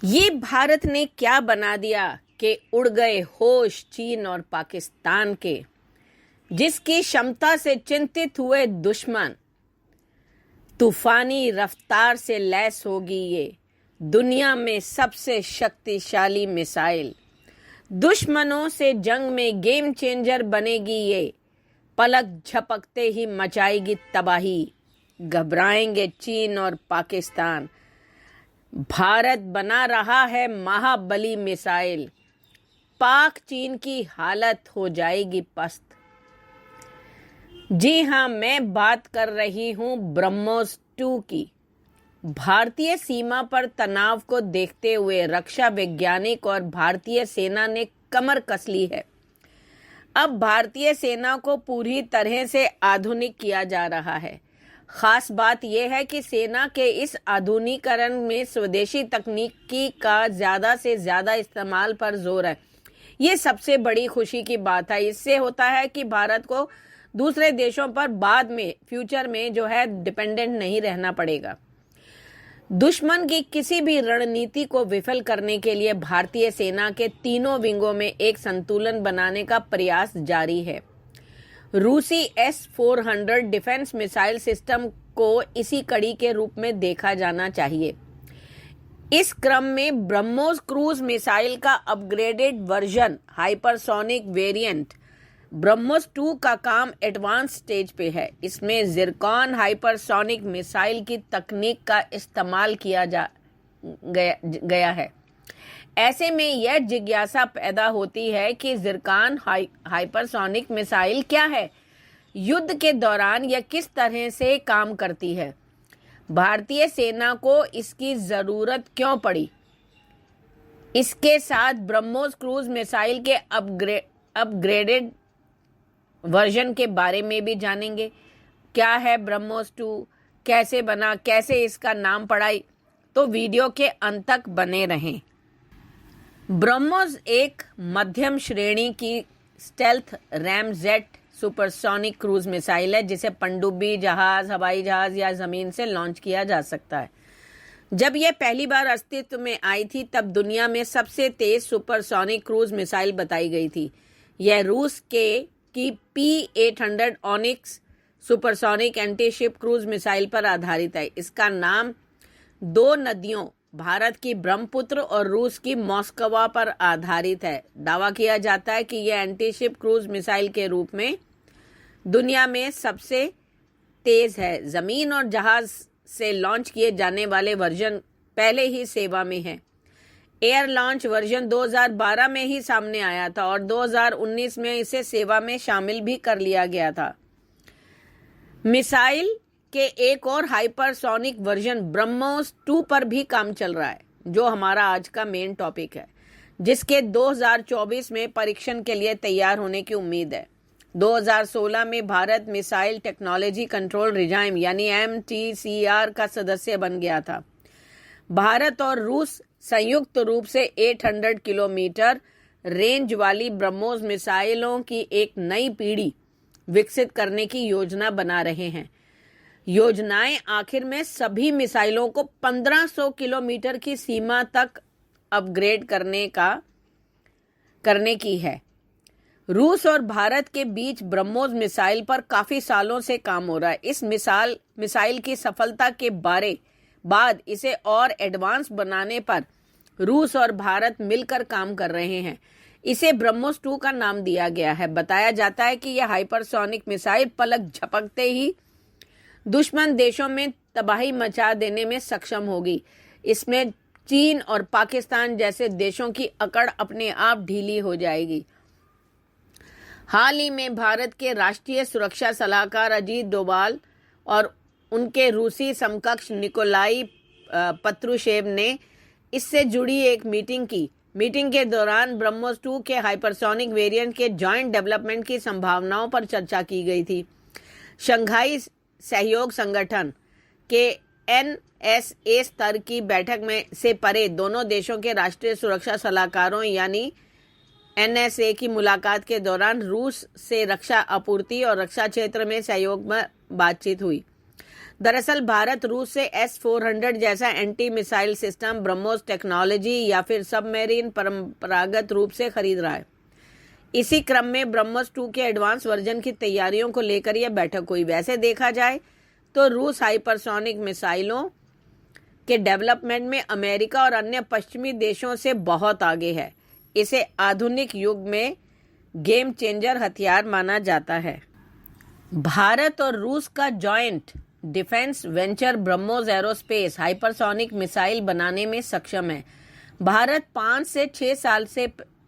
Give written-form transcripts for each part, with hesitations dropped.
ये भारत ने क्या बना दिया कि उड़ गए होश चीन और पाकिस्तान के, जिसकी क्षमता से चिंतित हुए दुश्मन। तूफानी रफ्तार से लैस होगी ये दुनिया में सबसे शक्तिशाली मिसाइल। दुश्मनों से जंग में गेम चेंजर बनेगी ये, पलक झपकते ही मचाएगी तबाही। घबराएंगे चीन और पाकिस्तान, भारत बना रहा है महाबली मिसाइल। पाक चीन की हालत हो जाएगी पस्त। जी हाँ, मैं बात कर रही हूँ ब्रह्मोस 2 की। भारतीय सीमा पर तनाव को देखते हुए रक्षा वैज्ञानिक और भारतीय सेना ने कमर कस ली है। अब भारतीय सेना को पूरी तरह से आधुनिक किया जा रहा है। खास बात यह है कि सेना के इस आधुनिकीकरण में स्वदेशी तकनीकी का ज़्यादा से ज़्यादा इस्तेमाल पर जोर है। ये सबसे बड़ी खुशी की बात है। इससे होता है कि भारत को दूसरे देशों पर बाद में फ्यूचर में जो है डिपेंडेंट नहीं रहना पड़ेगा। दुश्मन की किसी भी रणनीति को विफल करने के लिए भारतीय सेना के तीनों विंगों में एक संतुलन बनाने का प्रयास जारी है। रूसी S-400 डिफेंस मिसाइल सिस्टम को इसी कड़ी के रूप में देखा जाना चाहिए। इस क्रम में ब्रह्मोस क्रूज मिसाइल का upgraded version hypersonic variant BrahMos 2 का काम एडवांस स्टेज पे है। इसमें जिरकॉन हाइपरसोनिक मिसाइल की तकनीक का इस्तेमाल किया गया है। ऐसे में यह जिज्ञासा पैदा होती है कि जिरकॉन हाइपरसोनिक मिसाइल क्या है, युद्ध के दौरान यह किस तरह से काम करती है, भारतीय सेना को इसकी जरूरत क्यों पड़ी। इसके साथ ब्रह्मोस क्रूज मिसाइल के अपग्रेडेड वर्जन के बारे में भी जानेंगे। क्या है ब्रह्मोस 2, कैसे बना, कैसे इसका नाम पड़ा, तो वीडियो के अंत तक बने रहें। ब्रह्मोस एक मध्यम श्रेणी की stealth ramjet supersonic cruise missile है, जिसे पनडुब्बी जहाज, हवाई जहाज या जमीन से लॉन्च किया जा सकता है। जब यह पहली बार अस्तित्व में आई थी तब दुनिया में सबसे तेज सुपरसोनिक क्रूज मिसाइल बताई गई थी। यह रूस की P-800 onyx supersonic antiship cruise missile पर आधारित है। इसका नाम दो नदियों, भारत की ब्रह्मपुत्र और रूस की मॉस्कवा पर आधारित है। दावा किया जाता है कि यह एंटीशिप क्रूज मिसाइल के रूप में दुनिया में सबसे तेज है। जमीन और जहाज से लॉन्च किए जाने वाले वर्जन पहले ही सेवा में है। एयर लॉन्च वर्जन 2012 में ही सामने आया था और 2019 में इसे सेवा में शामिल भी कर लिया गया था। मिसाइल के एक और हाइपरसोनिक वर्जन ब्रह्मोस 2 पर भी काम चल रहा है, जो हमारा आज का मेन टॉपिक है, जिसके 2024 में परीक्षण के लिए तैयार होने की उम्मीद है। 2016 में Bharat missile technology control regime यानी MTCR का सदस्य बन गया था। भारत और रूस संयुक्त रूप से 800 किलोमीटर रेंज वाली ब्रह्मोस मिसाइलों की एक नई पीढ़ी विकसित करने की योजना बना रहे हैं। योजनाएं आखिर में सभी मिसाइलों को 1500 किलोमीटर की सीमा तक अपग्रेड करने की है। रूस और भारत के बीच ब्रह्मोस मिसाइल पर काफी सालों से काम हो रहा है। इस मिसाइल की सफलता के बाद इसे और एडवांस बनाने पर रूस और भारत मिलकर काम कर रहे हैं। इसे ब्रह्मोस 2 का नाम दिया गया है। बताया जाता है कि यह हाइपरसोनिक मिसाइल पलक झपकते ही दुश्मन देशों में तबाही मचा देने में सक्षम होगी। इसमें चीन और पाकिस्तान जैसे देशों की अकड़ अपने आप ढीली हो जाएगी। हाल ही में भारत के राष्ट्रीय सुरक्षा सलाहकार अजीत डोभाल और उनके रूसी समकक्ष निकोलाई पत्रुशेव ने इससे जुड़ी एक मीटिंग की। मीटिंग के दौरान ब्रह्मोस 2 के हाइपरसोनिक वेरिएंट के जॉइंट डेवलपमेंट की संभावनाओं पर चर्चा की गई थी। शंघाई सहयोग संगठन के NSA स्तर की बैठक में से परे दोनों देशों के राष्ट्रीय सुरक्षा सलाहकारों यानी NSA की मुलाकात के दौरान रूस से रक्षा आपूर्ति और रक्षा क्षेत्र में सहयोग में बातचीत हुई। दरअसल भारत रूस से S-400 जैसा anti missile system BrahMos technology या फिर सबमरीन परंपरागत रूप से खरीद रहा है। इसी क्रम में ब्रह्मोस 2 के एडवांस वर्जन की तैयारियों को लेकर यह बैठक हुई। वैसे देखा जाए तो रूस हाइपरसोनिक मिसाइलों के डेवलपमेंट में अमेरिका और अन्य पश्चिमी देशों से बहुत आगे है। इसे आधुनिक युग में गेम चेंजर हथियार माना जाता है। भारत और रूस का joint defence venture BrahMos aerospace hypersonic missile बनाने में सक्षम है। भारत 5 से 6 साल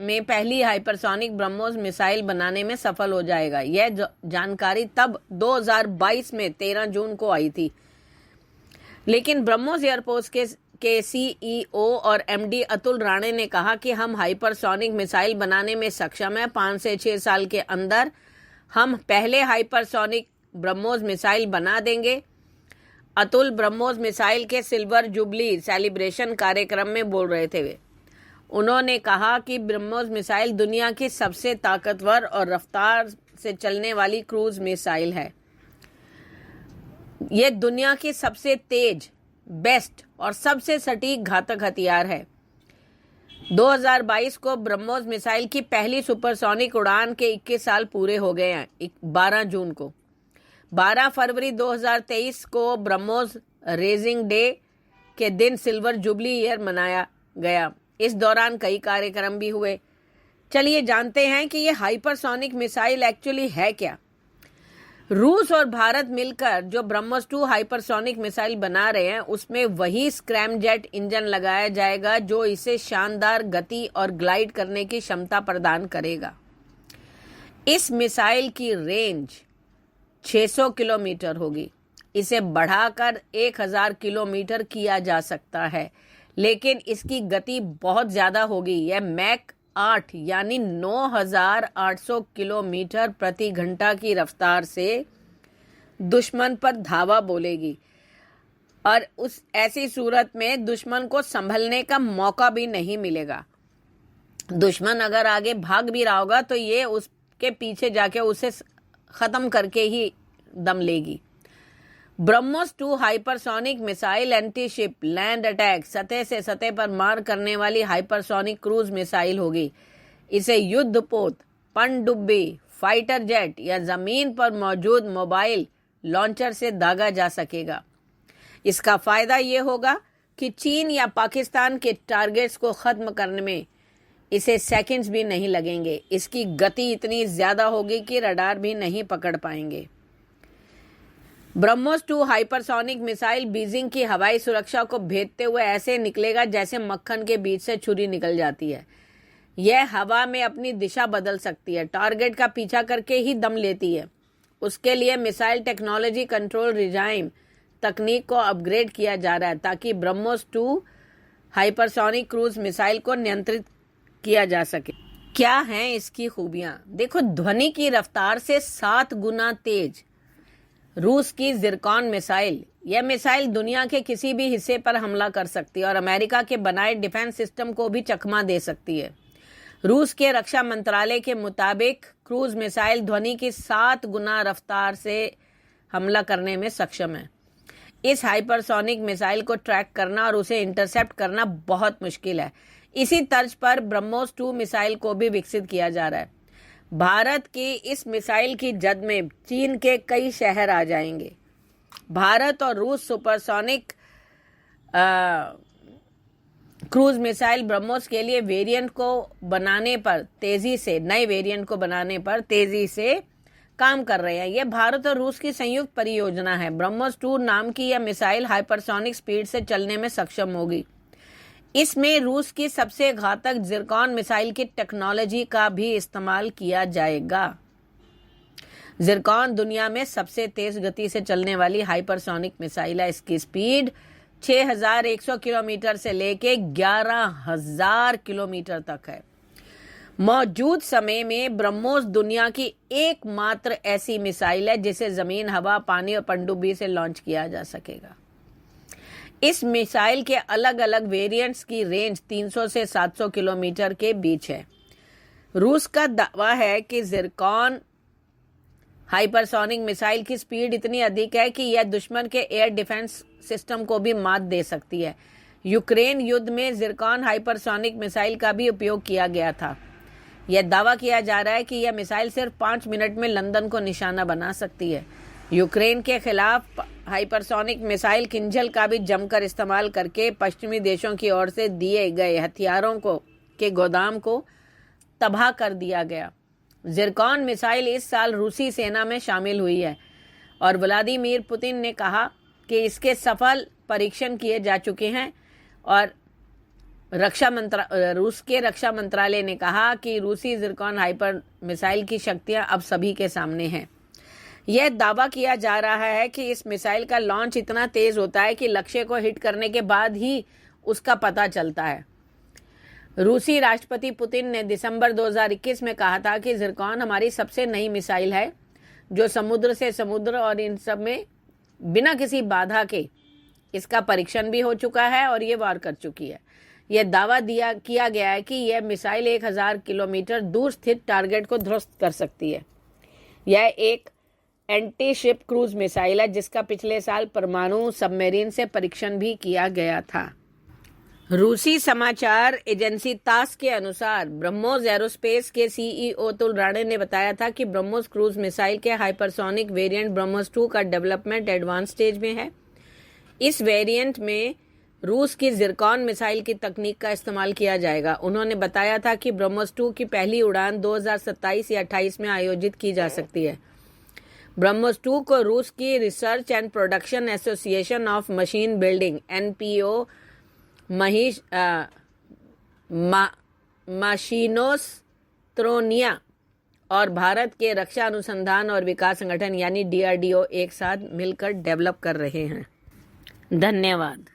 में पहली हाइपरसोनिक ब्रह्मोस मिसाइल बनाने में सफल हो जाएगा। यह जानकारी तब 2022 में 13 जून को आई थी। लेकिन ब्रह्मोस एयरफोर्स के CEO और MD अतुल राणे ने कहा कि हम हाइपरसोनिक मिसाइल बनाने में सक्षम है। 5 से 6 साल के अंदर हम पहले हाइपरसोनिक ब्रह्मोस मिसाइल बना देंगे। अतुल ब्रह्मोस मिसाइल के सिल्वर जुबली सेलिब्रेशन कार्यक्रम में बोल रहे थे। उन्होंने कहा कि ब्रह्मोस मिसाइल दुनिया की सबसे ताकतवर और रफ्तार से चलने वाली क्रूज मिसाइल है। यह दुनिया की सबसे तेज, बेस्ट और सबसे सटीक घातक हथियार है। 2022 को ब्रह्मोस मिसाइल की पहली सुपरसोनिक उड़ान के 21 साल पूरे हो गए हैं। 12 जून को 12 फरवरी 2023 को ब्रह्मोस रेजिंग डे के दिन सिल्वर जुबली ईयर मनाया गया। इस दौरान कई कार्यक्रम भी हुए। चलिए जानते हैं कि यह हाइपरसोनिक मिसाइल एक्चुअली है क्या। रूस और भारत मिलकर जो ब्रह्मोस 2 हाइपरसोनिक मिसाइल बना रहे हैं, उसमें वही स्क्रैमजेट इंजन लगाया जाएगा जो इसे शानदार गति और ग्लाइड करने की क्षमता प्रदान करेगा। इस मिसाइल की रेंज 600 किलोमीटर होगी। इसे बढ़ाकर 1000 किलोमीटर किया जा सकता है, लेकिन इसकी गति बहुत ज्यादा होगी। यह मैक 8 यानी 9800 किलोमीटर प्रति घंटा की रफ्तार से दुश्मन पर धावा बोलेगी और उस ऐसी सूरत में दुश्मन को संभलने का मौका भी नहीं मिलेगा। दुश्मन अगर आगे भाग भी रहा होगा तो ये उसके पीछे जाके उसे खत्म करके ही दम लेगी। BrahMos 2 hypersonic missile anti ship land attack सतह से सतह पर मार करने वाली हाइपरसोनिक क्रूज मिसाइल होगी। इसे युद्धपोत, पनडुब्बी, फाइटर जेट या जमीन पर मौजूद मोबाइल लॉन्चर से दागा जा सकेगा। इसका फायदा ये होगा कि चीन या पाकिस्तान के टारगेट्स को खत्म करने में इसे सेकंड्स भी नहीं लगेंगे। इसकी गति इतनी ज्यादा होगी कि रडार भी नहीं पकड़ पाएंगे। ब्रह्मोस 2 हाइपरसोनिक मिसाइल बीजिंग की हवाई सुरक्षा को भेदते हुए ऐसे निकलेगा जैसे मक्खन के बीच से छुरी निकल जाती है। यह हवा में अपनी दिशा बदल सकती है, टारगेट का पीछा करके ही दम लेती है। उसके लिए मिसाइल टेक्नोलॉजी कंट्रोल रिजाइम तकनीक को अपग्रेड किया जा रहा है ताकि ब्रह्मोस 2 हाइपरसोनिक क्रूज मिसाइल को नियंत्रित किया जा सके। क्या हैं इसकी खूबियां? देखो, ध्वनि की रफ्तार से 7 गुना तेज रूस की जिरकॉन मिसाइल। यह मिसाइल दुनिया के किसी भी हिस्से पर हमला कर सकती है और अमेरिका के बनाए डिफेंस सिस्टम को भी चकमा दे सकती है। रूस के रक्षा मंत्रालय के मुताबिक क्रूज मिसाइल ध्वनि की 7 गुना रफ्तार से हमला करने में सक्षम है। इस हाइपरसोनिक मिसाइल को ट्रैक करना और उसे इंटरसेप्ट करना बहुत मुश्किल है। इसी तर्ज पर ब्रह्मोस 2 मिसाइल को भी विकसित किया जा रहा है। भारत की इस मिसाइल की जद में चीन के कई शहर आ जाएंगे। भारत और रूस सुपरसोनिक क्रूज मिसाइल ब्रह्मोस के लिए नए वेरिएंट को बनाने पर तेजी से काम कर रहे हैं। यह भारत और रूस की संयुक्त परियोजना है। ब्रह्मोस 2 नाम की यह मिसाइल हाइपरसोनिक स्पीड से चलने में सक्षम होगी। इसमें रूस की सबसे घातक जिरकॉन मिसाइल की टेक्नोलॉजी का भी इस्तेमाल किया जाएगा। जिरकॉन दुनिया में सबसे तेज गति से चलने वाली हाइपरसोनिक मिसाइल है। इसकी स्पीड 6100 किलोमीटर से लेके 11000 किलोमीटर तक है। मौजूद समय में ब्रह्मोस दुनिया की एकमात्र ऐसी मिसाइल है जिसे जमीन, हवा, पानी और पनडुब्बी से लॉन्च किया जा सकेगा। इस मिसाइल के अलग अलग वेरिएंट्स की रेंज 300 से 700 किलोमीटर के बीच है। रूस का दावा है कि जिरकॉन हाइपरसोनिक मिसाइल की स्पीड इतनी अधिक है कि यह दुश्मन के एयर डिफेंस सिस्टम को भी मात दे सकती है। यूक्रेन युद्ध में जिरकॉन हाइपरसोनिक मिसाइल का भी उपयोग किया गया था। यह दावा किया जा रहा है कि यह मिसाइल सिर्फ 5 मिनट में लंदन को निशाना बना सकती है। यूक्रेन के खिलाफ हाइपरसोनिक मिसाइल किंजल का भी जमकर इस्तेमाल करके पश्चिमी देशों की ओर से दिए गए हथियारों के गोदाम को तबाह कर दिया गया। जिरकॉन मिसाइल इस साल रूसी सेना में शामिल हुई है और व्लादिमीर पुतिन ने कहा कि इसके सफल परीक्षण किए जा चुके हैं और रूस के रक्षा मंत्रालय ने कहा कि रूसी जिरकॉन हाइपर मिसाइल की शक्तियां अब सभी के सामने हैं। यह दावा किया जा रहा है कि इस मिसाइल का लॉन्च इतना तेज होता है कि लक्ष्य को हिट करने के बाद ही उसका पता चलता है। रूसी राष्ट्रपति पुतिन ने दिसंबर 2021 में कहा था कि जिरकॉन हमारी सबसे नई मिसाइल है जो समुद्र से समुद्र और इन सब में बिना किसी बाधा के इसका परीक्षण भी हो चुका है और ये वार कर चुकी है। यह दावा किया गया है कि यह मिसाइल 1000 किलोमीटर दूर स्थित टारगेट को ध्वस्त कर सकती है। यह एक एंटी शिप क्रूज मिसाइल है जिसका पिछले साल परमाणु सबमरीन से परीक्षण भी किया गया था। रूसी समाचार एजेंसी तास के अनुसार ब्रह्मोस एरोस्पेस के सीईओ अतुल राणे ने बताया था कि ब्रह्मोस क्रूज मिसाइल के हाइपरसोनिक वेरिएंट ब्रह्मोस 2 का डेवलपमेंट एडवांस स्टेज में है। इस वेरिएंट में रूस की जिरकॉन मिसाइल की तकनीक का इस्तेमाल किया जाएगा। उन्होंने बताया था कि ब्रह्मोस 2 की पहली उड़ान 2027 या 28 में आयोजित की जा सकती है। ब्रह्मोस 2 को रूस की research and production association of machine building NPO मशीनोस्त्रोनिया और भारत के रक्षा अनुसंधान और विकास संगठन यानी DRDO एक साथ मिलकर डेवलप कर रहे हैं। धन्यवाद।